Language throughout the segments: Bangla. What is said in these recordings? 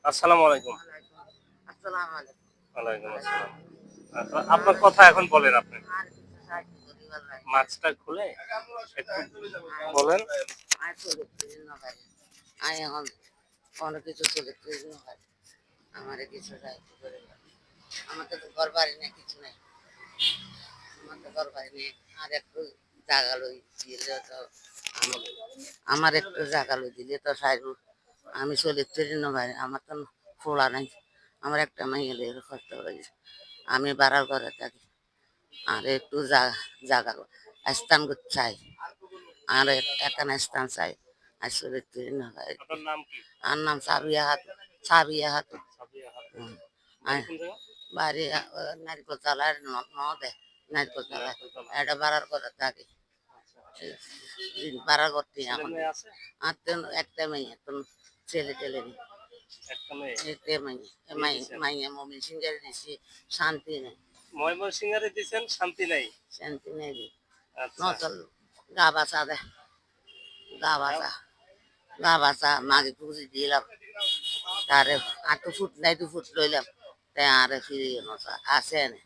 আসসালামু আলাইকুম। আসসালামু আলাইকুম। ওয়ালাইকুম ওয়ালাইকুম আসসালাম। আর আপনার কথা এখন বলেন আপনি। আর কিছু সাহায্য করিবার নাই। মাছটা খুলে একটু আয় বলেন। আয় চরিত্রের নয়। আয় এখন কোনো কিছু চরিত্রের নয়। আমারে কিছু সাহায্য করিবার। আমাদের তো ঘর বাড়ি নেই, কিছু নাই। আমাদের ঘর বাড়ি নেই। আর একটু জায়গা লই দিলে তো আমার একটু জায়গা লই দিলে তো সাইড আমি চরিত্রের নয়। আমার তো খোলা নাই। আমার একটা মাইয়া লইয়ের কষ্ট হয়েছে। আমি বাড়ার ঘরে থাকি। আর একটু জায়গা স্থান চাই। আর এখানে স্থান চাই। আর চরিত্রের নয়। আপনার নাম কি? আর নাম সাবিয়া হাতুন। সাবিয়া হাতুন। সাবিয়া খাতুন। হুম। বাড়ি কোন জায়গা? বাড়ি নারিকল তলার নদে নারিকল তলা নারকেলতলা। এটা বাড়ার করে থাকি। আচ্ছা। বাড়ার করতে ছেলে এখন মেয়ে আছে? আর তো একটা মেয়ে তো ছেলে টেলে নেই। একটা মেয়ে। একটা মেয়ে বিয়ে দিছেন? মাইয়া মমিন সিংহের দিছি, শান্তি নেই। ময়মনসিংহে দিছেন, শান্তি নাই। শান্তি নেই। আচ্ছা। নচল গা বাঁচা দে, গা তাও বাঁচা, গা বাঁচা মাকে পুষি দিলাম। তারে আর তো ফুট নাই, তো ফুট লইলাম। তাই আরে ফিরে নচা আছে না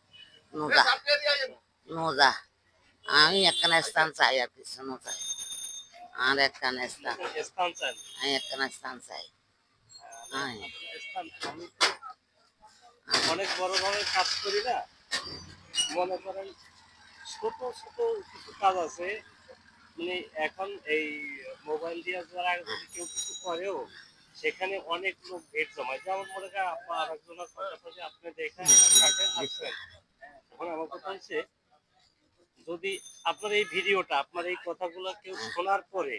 নোজা নোজা। আমি একখানা স্থান চাই আর কিছু চাই। আর একখানা স্থান স্থান চান। আমি একখানা স্থান চাই। হ্যাঁ স্থান আমি তো অনেক বড় ধরনের কাজ করি না। মনে করেন ছোট ছোট কিছু কাজ আছে, মানে এখন এই মোবাইল দিয়ে যারা যদি কেউ কিছু করেও সেখানে অনেক লোক ভিড় জমায়, যেমন মনে করেন আপনার আরেকজনের কথা বলছে, আপনি দেখেন থাকেন আসছেন। এখন আমার কথা হচ্ছে, যদি আপনার এই ভিডিওটা, আপনার এই কথাগুলো কেউ শোনার পরে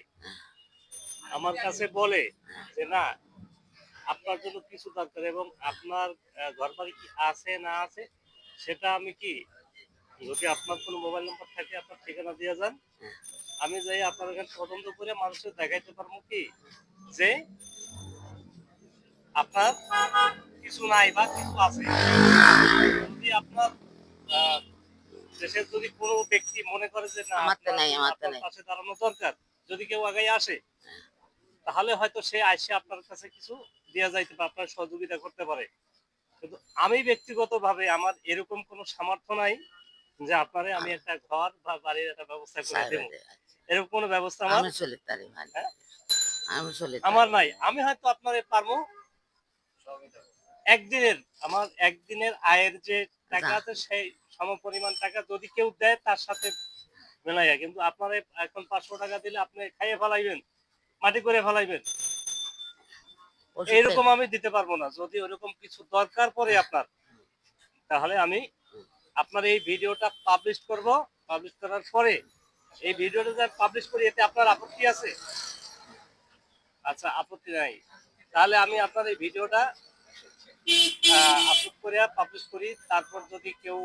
আমার কাছে বলে যে না, আপনার জন্য কিছু দরকার এবং আপনার ঘর বাড়ি কি আছে না আছে সেটা আমি কি, যদি আপনার কোনো মোবাইল নাম্বার থাকে আপনার ঠিকানা দিয়ে যান, আমি যাই আপনার এখানে তদন্ত করে মানুষের দেখাইতে পারবো কি যে আপনার কিছু নাই বা কিছু আছে। যদি আপনার আহ, দেশের যদি কোনো ব্যক্তি মনে করে যে না আমার তো আপনার নাই, আমার তো আপনার নাই। পাশে দাঁড়ানো দরকার, যদি কেউ আগে আসে তাহলে হয়তো সে আসে আপনার কাছে কিছু দেওয়া যাইতে পারে, আপনার সহযোগিতা করতে পারে। কিন্তু আমি ব্যক্তিগতভাবে আমার এরকম কোনো সামর্থ্য নাই যে আপনারে আমি একটা ঘর বা বাড়ির একটা ব্যবস্থা করে দেবো। এরকম কোনো ব্যবস্থা আমার আমি চলে তারি ভাই, হ্যাঁ, আমি চলে আমার তারি। নাই। আমি হয়তো আপনারে পারবো একদিনের, আমার একদিনের আয়ের যে টাকা আছে সেই সমপরিমাণ টাকা যদি কেউ দেয় তার সাথে মেলাইয়া, কিন্তু আপনার এখন 500 টাকা দিলে আপনি খাইয়ে ফেলাইবেন, মাটি করে ফেলাইবেন, ওষুধ এইরকম আমি দিতে পারবো না। যদি ওরকম কিছু দরকার পড়ে আপনার, তাহলে আমি আপনার এই ভিডিওটা পাবলিশ করব। পাবলিশ করার পরে এই ভিডিওটা যে পাবলিশ করি, এতে আপনার আপত্তি আছে? আচ্ছা, আপত্তি নাই। তাহলে আমি আপনার এই ভিডিওটা আপলোড করে পাবলিশ করি। তারপর যদি কেউ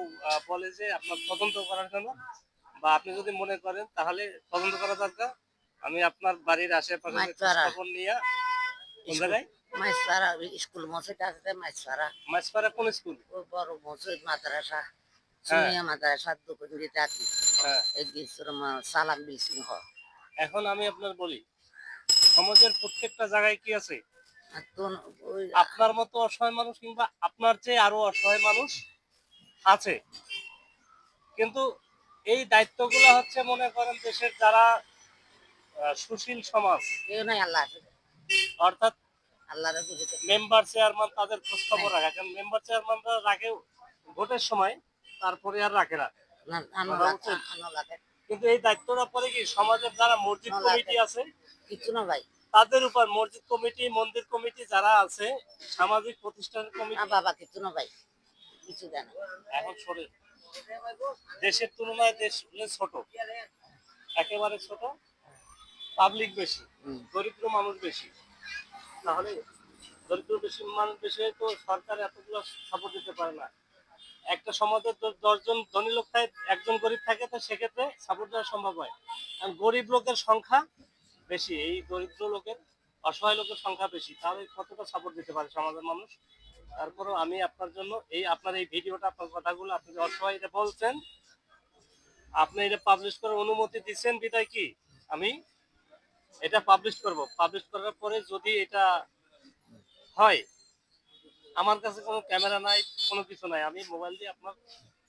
বলে যে আপনার তদন্ত করার জন্য, বা আপনি যদি মনে করেন তাহলে তদন্ত করা দরকার, আমি আপনার বাড়ির আশেপাশে যে খোঁজ মাছপাড়া খবর নিয়ে কোন স্কুল, জায়গায় মাছপাড়া স্কুল মসজিদ আছে মাছপাড়া। মাছপাড়া কোন স্কুল? ওই বড় মসজিদ মাদ্রাসা, হ্যাঁ, সুনিয়া মাদ্রাসা দোকান দিয়ে থাকি। হ্যাঁ। এই সালাম বিলসিং হ। এখন আমি আপনার বলি, সমাজের প্রত্যেকটা জায়গায় কি আছে, আর তো ওই আপনার মতো অসহায় মানুষ কিংবা আপনার চেয়ে আরো অসহায় মানুষ আছে। কিন্তু এই দায়িত্বগুলো হচ্ছে মনে করেন দেশের যারা সুশীল সমাজ, কেউ নাই, আল্লাহ আছে। অর্থাৎ আল্লাহরে বুঝিতে মেম্বার চেয়ারম্যান তাদের খোঁজ খবর নাই। রাখে, কারণ মেম্বার চেয়ারম্যানরা রাখে ভোটের সময়, তারপরে আর রাখে না। কথা বুঝছেন? লাগে কিন্তু এই দায়িত্বটা পরে কি সমাজের যারা মসজিদ কমিটি আছে কিছু না ভাই। তাদের উপর, মসজিদ কমিটি, মন্দির কমিটি যারা আছে, সামাজিক প্রতিষ্ঠানের না কমিটি। বাবা কিছু না ভাই, কিছু জানা। এখন সরে, দেশের তুলনায় দেশ ছোট, একেবারে ছোট, পাবলিক বেশি, দরিদ্র মানুষ বেশি। তাহলে দরিদ্র বেশি মানুষ বেশি তো সরকার এতগুলো সাপোর্ট দিতে পারে না। একটা সমাজে 10 জন ধনী লোক থাকে, একজন গরিব থাকে, তো সেক্ষেত্রে সাপোর্ট দেওয়া সম্ভব হয়। কারণ গরিব লোকের সংখ্যা বেশি, এই দরিদ্র লোকের, অসহায় লোকের সংখ্যা বেশি, তাহলে কতটা সাপোর্ট দিতে পারে সমাজের মানুষ? তারপরেও আমি আপনার জন্য এই আপনার এই ভিডিওটা, আপনার কথাগুলো, আপনি যে অসহায় এটা বলছেন, আপনি এটা পাবলিশ করার অনুমতি দিচ্ছেন বিদায় কি আমি এটা পাবলিশ করব। পাবলিশ করার পরে যদি এটা হয়। আমার কাছে কোনো ক্যামেরা নাই, কোনো কিছু নাই, আমি মোবাইল দিয়ে আপনার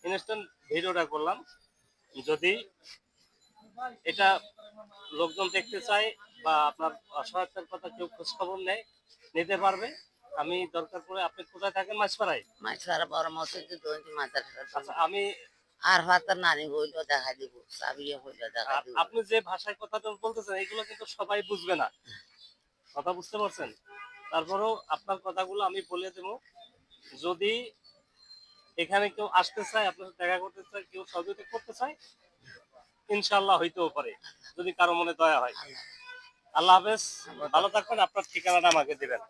ইনস্ট্যান্ট ভিডিওটা করলাম। যদি এটা লোকজন দেখতে চায় বা আপনার অসহায়তার কথা কেউ খোঁজ খবর নেয়, নিতে পারবে। আমি দরকার পড়ে, আপনি কোথায় থাকেন? মাছপাড়ায়? মাছ ছাড়া বড় মসজিদে দোকান মাথাটা আচ্ছা, আমি আর ভাতার নানি হইলো দেখা দিব চাবিয়ে হইলো দেখা দিব আপনি যে ভাষায় কথাটা বলতেছেন এগুলো কিন্তু সবাই বুঝবে না, কথা বুঝতে পারছেন? তারপরেও আপনার কথাগুলো আমি বলে দেবো। যদি এখানে কেউ আসতে চায়, আপনার সাথে দেখা করতে চায়, কেউ সহযোগিতা করতে চায়, ইনশাল্লাহ হইতেও পারে, যদি কারো মনে দয়া হয়। আল্লাহ আল্লাহ হাফেজ, ভালো থাকবেন। আপনার ঠিকানাটা আমাকে দিবেন।